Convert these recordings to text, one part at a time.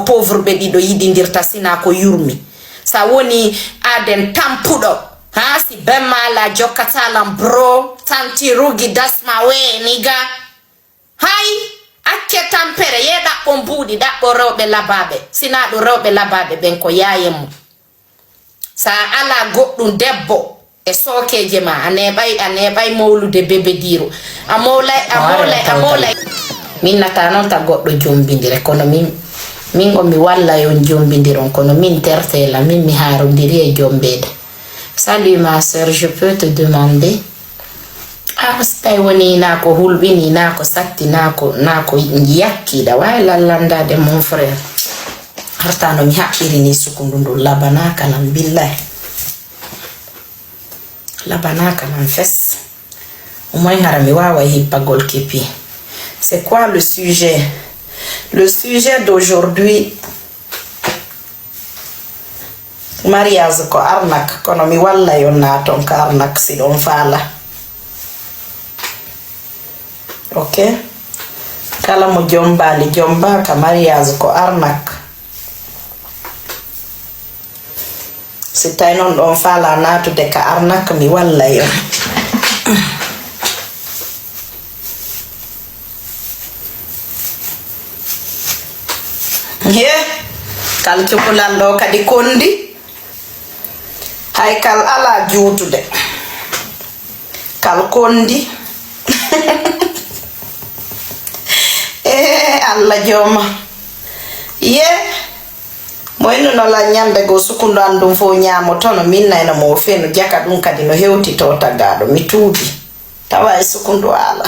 pauvre be dido yidindirta sina ko yurmi sa woni aden tampudo ha si bemala jokkatalam bro tanti rugi dasma we niga hay acce tampere yeda on buudi dabbo rewbe lababe sina do rewbe lababe ben ko yayemu sa ala goddum debbo e sokeje ma anebay mawlude bebe diro amolay min nata non ta goddo jombindire kono min o mi walla yon jombidiron kono min tertela min mi harondiri e jombede. Salut ma sœur, je peux te demander stay woni nako hulbini nako satti nako yakkida way lallanda de mon frère hartano mi haɓɓirini sukundundu labanaka nan billahi labanaka nan fes moy hara mi wawa hippagol kepi. C'est quoi le sujet? Le sujet d'aujourd'hui, mariage ko arnak kono mi walla yon naton ka arnak si don fala. Ok? Kala mo jomba ka mariage ko arnak. Si tay non don fala natu de ka arnak mi walla yon. Kal cukulando kadi kondi hay kal ala juutude kal kondi alla joma moyno no la nyande go sukundo andum fo nyaamo tono minna ena mo feno jaka dum kadi no hewti to tagado mi tuubi tawa e sukundo ala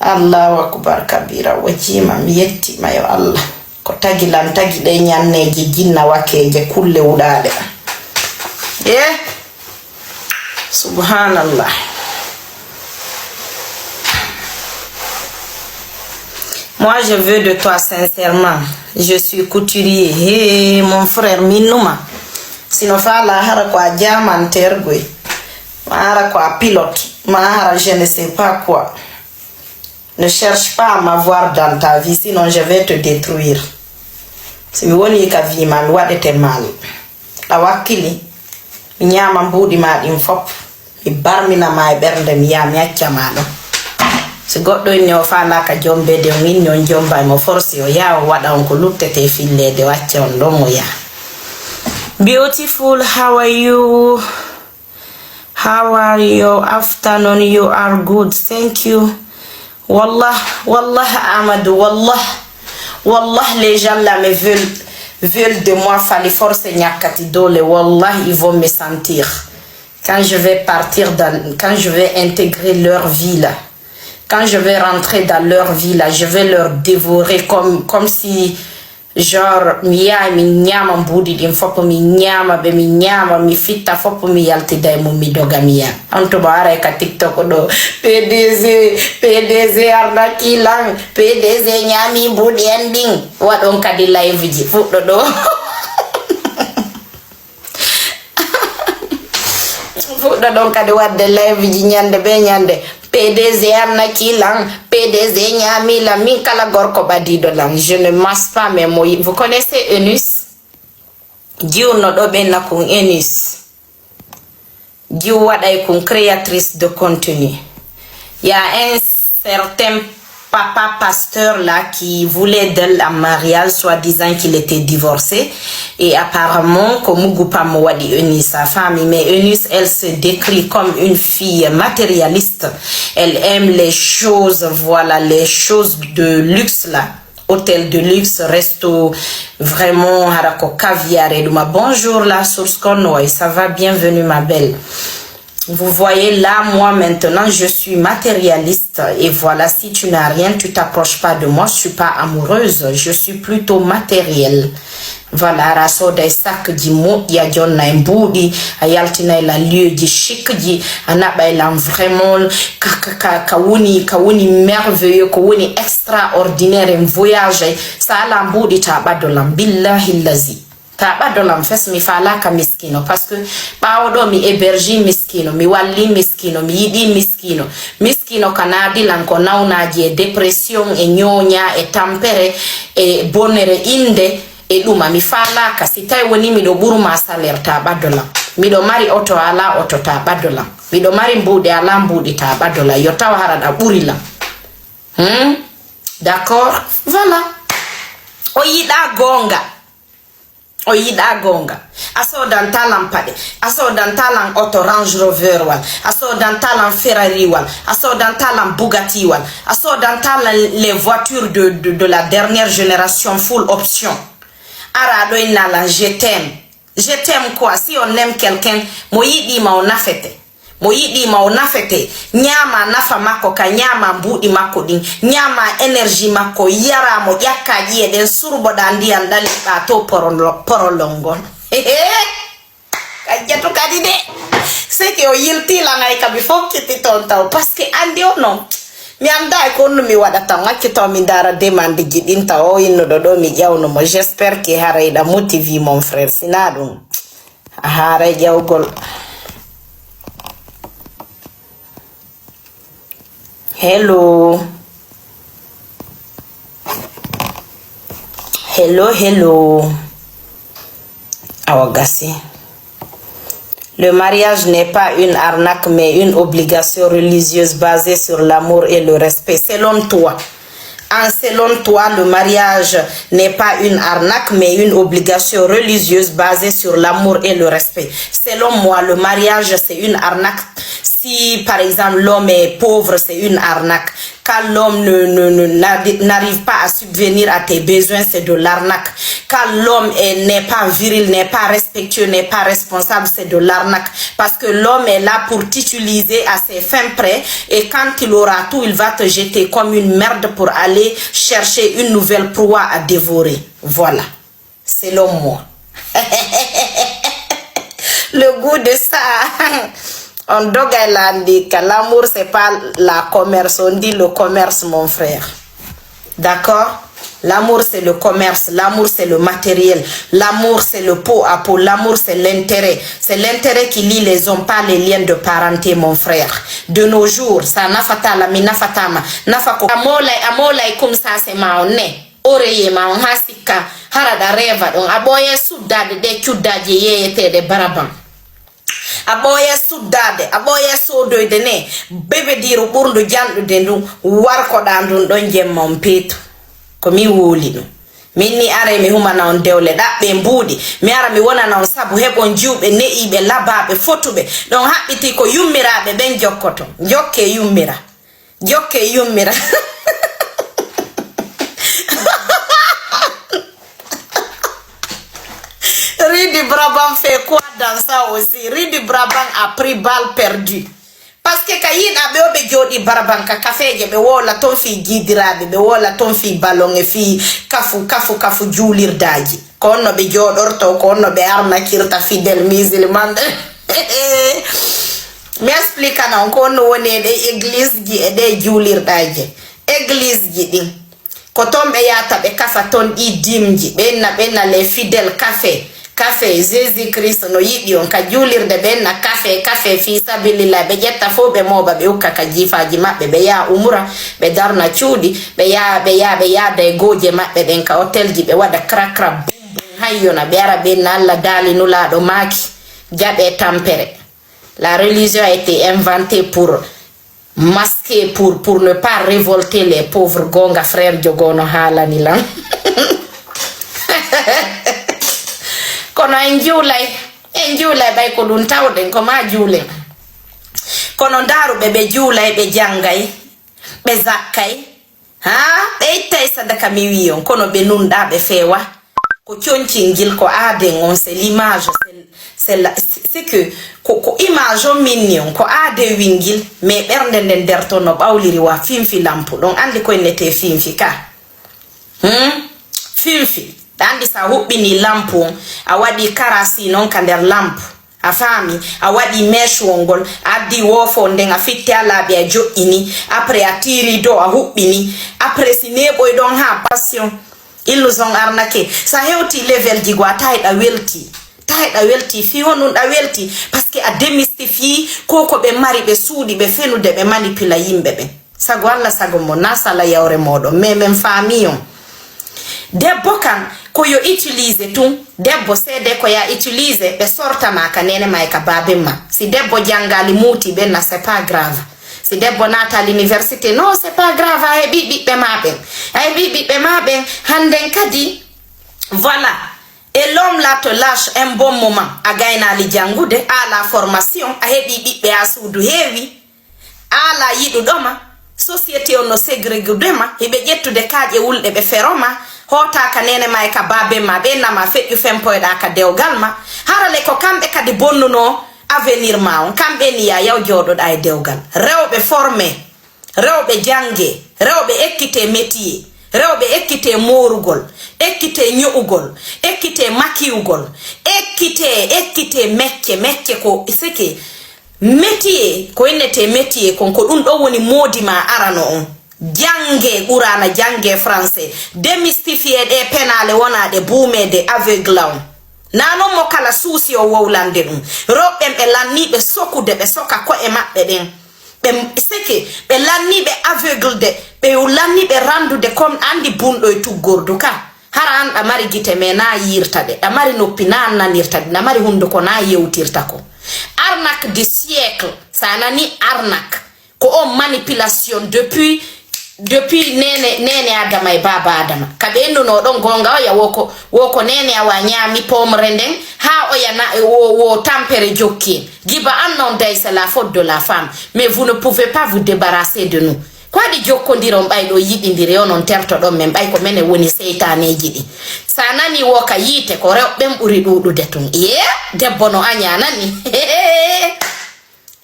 Allahu akbar kabira wajima mi yetti mayo Allah ko tagilan tagi de nyanneji jinna wakeje kulle wudade subhanallah. Moi je veux de toi sincèrement, je suis couturier mon frère minuma sino fala hara ko jaman tergoy hara ko pilote ma hara je ne sais pas quoi. Ne cherche pas à m'avoir dans ta vie, sinon je vais te détruire. Si mi woni ka vi man wadete mal. La wakili mi nyama mbudi ma dim fop mi barmina ma bernde mi ya mi acca ma do. Si goddo ni o fana ka jombe de min non jomba mo force o ya o wada on ko luttete fillede wacce on do mo ya. Beautiful, how are you? How are you? Afternoon, you are good. Thank you. Wallah Amadou, wallah les gens là me veulent de moi fallait forcer nyakati dole, wallah ils vont me sentir quand je vais partir quand je vais intégrer leur vie là, quand je vais rentrer dans leur vie là, je vais leur dévorer comme si genre mi nyama mbudi dim fopo mi nyama be mi nyama mi fitta fopo mi yalti day mo mi dogamiya anto bara ka TikTok do PDG arda kilang PDG nyami mbudi ending wadon kadi live ji fuddo do fuddo don kadi wadde live ji nyande be nyande PDG arna kilang PDG nyami la min kala gorko badido lang. Je ne masse pas mes mots. Vous connaissez Eunice? Dieu no do ben na kun Eunice. Dieu waday kun créatrice de contenu. Il y a un certain papa pasteur là qui voulait d'elle en mariage, soi-disant qu'il était divorcé. Et apparemment, comme Goupam Wadi Eunice, sa femme, mais Eunice, elle se décrit comme une fille matérialiste. Elle aime les choses, voilà, les choses de luxe là. Hôtel de luxe, resto, vraiment, harako caviar et duma. Bonjour la source Conway, ça va, bienvenue ma belle. Vous voyez là, moi maintenant, je suis matérialiste et voilà, si tu n'as rien, tu t'approches pas de moi, je suis pas amoureuse, je suis plutôt matérielle. Voilà, raso des sacs di mo ya jonna mbudi ayaltina la lieu di chic di anaba la vraiment kawuni merveilleux kawuni extraordinaire en voyage ça la mbudi ta badolam billahi lazi ta badolam fes mi falaka miskino parce que bawodo mi hébergi miskino mi walli miskino mi yidi miskino kanadi lanko nawnaji e dépression e nyonya e tampere e bonere inde e duma mi falaka si tay woni mi do buruma salaire ta badolam mi do mari auto ala auto ta badolam mi do mari mbude ala mbudi ta badola yo taw harada burila d'accord voilà o yida gonga aso dan talam pade aso dan talam auto Range Rover wal aso dan talam Ferrari wal aso dan talam Bugatti wal aso dan talam les voitures de la dernière génération full option ara do inala je t'aime quoi si on aime quelqu'un mo yidi ma onafete nyama nafa mako ka nyama mbudi mako din nyama energy mako yara mo yakaji den surbo dandi andali bato porolongon kajato kadide c'est que o yilti la ngai ka before kiti tonta parce que andi ono mi anda ko no mi wada tanga kito mi dara demande jidin ta o inno do mi jawno mo j'espère que harayda motivi mon frère sinadum haray jawgol. Hello. Awagassi. Le mariage n'est pas une arnaque mais une obligation religieuse basée sur l'amour et le respect. Selon toi, le mariage n'est pas une arnaque mais une obligation religieuse basée sur l'amour et le respect. Selon moi, le mariage c'est une arnaque. Si par exemple l'homme est pauvre, c'est une arnaque. Quand l'homme n'arrive pas à subvenir à tes besoins, c'est de l'arnaque. Quand l'homme n'est pas viril, n'est pas respectueux, n'est pas responsable, c'est de l'arnaque. Parce que l'homme est là pour t'utiliser à ses fins près. Et quand il aura tout, il va te jeter comme une merde pour aller chercher une nouvelle proie à dévorer. Voilà. Selon moi. Le goût de ça... On dit que l'amour c'est pas la commerce, on dit le commerce mon frère. D'accord? L'amour c'est le commerce, l'amour c'est le matériel, l'amour c'est le pot à pot, l'amour c'est l'intérêt. C'est l'intérêt qui lie les hommes, pas les liens de parenté mon frère. De nos jours, ça nafatala mi nafatama, nafako amola comme ça c'est maone. Oreye ma on hasika harada reva donc aboye soudade de kudaje yete de baraban. Aboye sudade aboye sodo dene bebe diru burdu jandu dendu warko dandun don jemma on peto ko mi woli no minni are mi huma na on dewle dabbe mbudi mi ara mi wona na on sabu hebon jube neibe lababe fotube don habbiti ko yummirabe ben jokkoto jokke yummira Ridi Brabant fait quoi dans ça aussi? Ridi Brabant a pris balle perdue. Parce que quand il a be jodi Brabant ka café je be wola ton fi gidirabe be wola ton fi ballon e fi kafu julir daji. Kono be jodorto kono be arna kirta fidèle musulman. Mi explica na kono woni de église gi e de julir daji. Église gi din. Ko tombe yata be kafa ton i dimji benna les fidèles café Jésus Christ no yidi on ka julirde benna café fi sabilillah be jetta fo be moba be ukka ka jifaji mabbe be ya umra be darna ciudi be ya de goje mabbe den ka hotel ji be wada krakra hayyona be ara benna Allah dali nula do maki jabe tampere. La religion a été inventée pour masquer, pour ne pas révolter les pauvres gonga frère jogono halani lan. Kono enjulay bay ko dun tawden ko ma jule kono daru be julay be jangay be zakkay be tay sadaka mi wiyon kono be nunda be fewa ko cioncingil ko aden on c'est l'image c'est que ko image o mignon ko ade wingil mais bernde den derto no bawliri wa fimfi lampu don andi ko nete fimfi ka fimfi dandi sa hubbini lampu a wadi karasi non ka der lampu a fami a wadi mesh wongol addi wofo nden a fitti ala be a jo'ini après a tiri do a hubbini après si nebo don ha passion ils nous ont arnaqué sa hewti level ji gwa tayda welti fi honun da welti parce que a démystifie koko be mari be suudi be fenude be manipula yimbe be sago alla sago mo nasala yawre modo men famille debbo kan ko yo utilise tum debbo sede ko ya utilise be sorta ma kanene ma ka babemma si debbo jangali muti be na c'est pas grave si debbo nata à l'université non c'est pas grave ay bibi be maben handen kadi voilà. Et l'homme là te lâche un bon moment a gaina li jangude à la formation a hebi bibbe asudu hewi ala yidu doma société ono segregudema hebe jettude kaaje wulde be feroma hota ka nene may ka babe ma be na ma feju fempoyda ka dewgalma harale ko kambe kadi bonnuno avenir ma on kambe ni ya yaw jododa e dewgal rewbe formé rewbe jange rewbe ekkite métier rewbe ekkite morugol ekkite nyuugol ekkite makiugol ekkite mecce ko seke métier ko enete métier ko dum do woni modi ma arano on jange urana jange français démystifier des penale wona de boumede aveuglaw nano mo kala suusi o wowlande dum robbem be lanni be sokude be soka ko e mabbe den be seke be lanni be aveugle de be lanni be randude comme andi bundo e tuggordu ka haran da mari gite me na yirta de da mari noppi na nanirta de da mari hundo ko na yewtirta ko arnaque du siècle ça nani arnaque ko on manipulation depuis nene adama e baba adama kabe endo no don gonga ya woko nene awanyami pomre nden ha o yana wo tempere jokki giba annon day c'est la faute de la femme mais vous ne pouvez pas vous débarrasser de nous quoi di jokkondiron baydo yidindire onon terto don men bay ko mene woni seytaneji di sanani woka yite ko rewbem buri dudude tun debbo no anya nani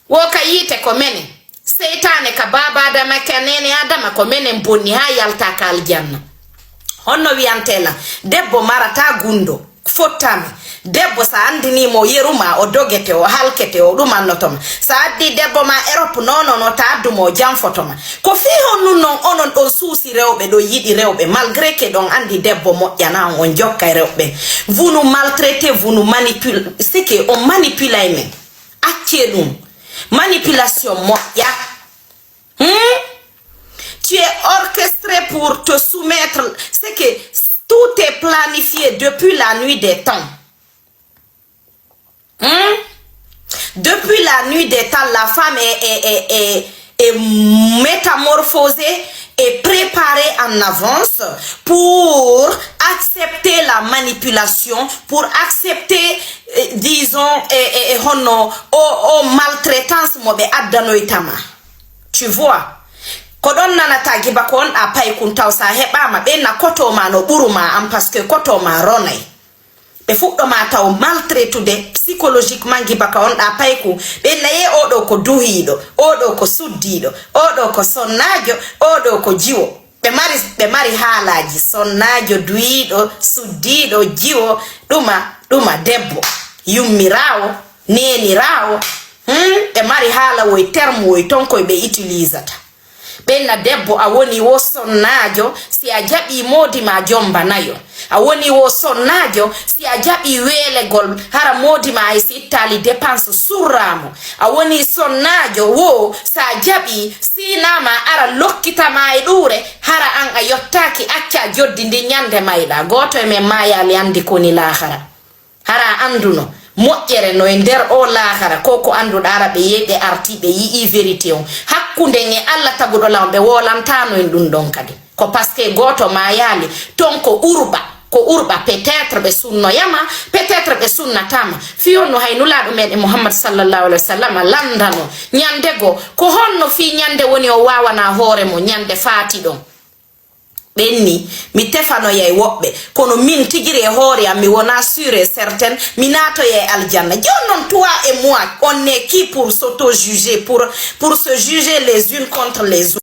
woka yite ko mene seytane ka baba adama kanene adama ko menen bonni ha yalta ka aljanna honno wiantela debbo marata gundo fottami debbo sa andini mo yeruma o dogete o halkete o dumannotoma sa addi debbo ma Europe no ta addumo jamfotoma ko fi honnu non onon do suusi rewbe do yidi rewbe malgré que don andi debbo mojjana on jokka rewbe vous nous maltraitez vous nous manipulez c'est que on manipule men accedum manipulation moya tu es orchestré pour te soumettre c'est que tout est planifié depuis la nuit des temps depuis la nuit des temps la femme est métamorphosée et préparée en avance pour accepter la manipulation, pour accepter disons maltraitance mobe adanoitama. Tu vois kodon nana tagi bakon apay kuntaw sa heba ma be na koto ma no buruma am parce que koto ma ronay be fuddo ma taw maltraitude psychologiquement gibaka on apay ku be naye odo ko duhido odo ko suddido odo ko sonnajo odo ko jiwo be mari halaji sonnajo duido suddido jiwo duma debbo yummirawo nenirawo be mari hala woy terme woy tonko be utilisata benna debbo a woni wo sonnajo si a jabi modi ma jomba nayo a woni wo sonnajo si a jabi welegol hara modi ma ay sittali dépense surramo a woni sonnajo wo sa jabi sinama ara lokkita ma e dure hara an a yottaki acca joddi ndi nyande mayda goto e men mayali andi koni lahara hara anduno moƴƴere no e nder o laakara koko anduɗa araɓe yeɓe artiɓe yii vérité on hakkunde e Allah taguɗo law ɓe wolantano en ɗum ɗon kadi ko parce que goto ma yaali ton ko urɓa peut-être ɓe sunnoyama peut-être ɓe sunnatama fiyon no hay nulaɗo meɗe Muhammad sallallahu alaihi wasallam landano ñandego ko honno fi ñande woni o wawana hoore mo ñande faati ɗon benni mi tefano yey wobbe kono min tigiri e hoore am mi wona sûr et certain mi nato yey aljanna jonnon toi et moi on est qui pour s'auto juger pour se juger les unes contre les autres.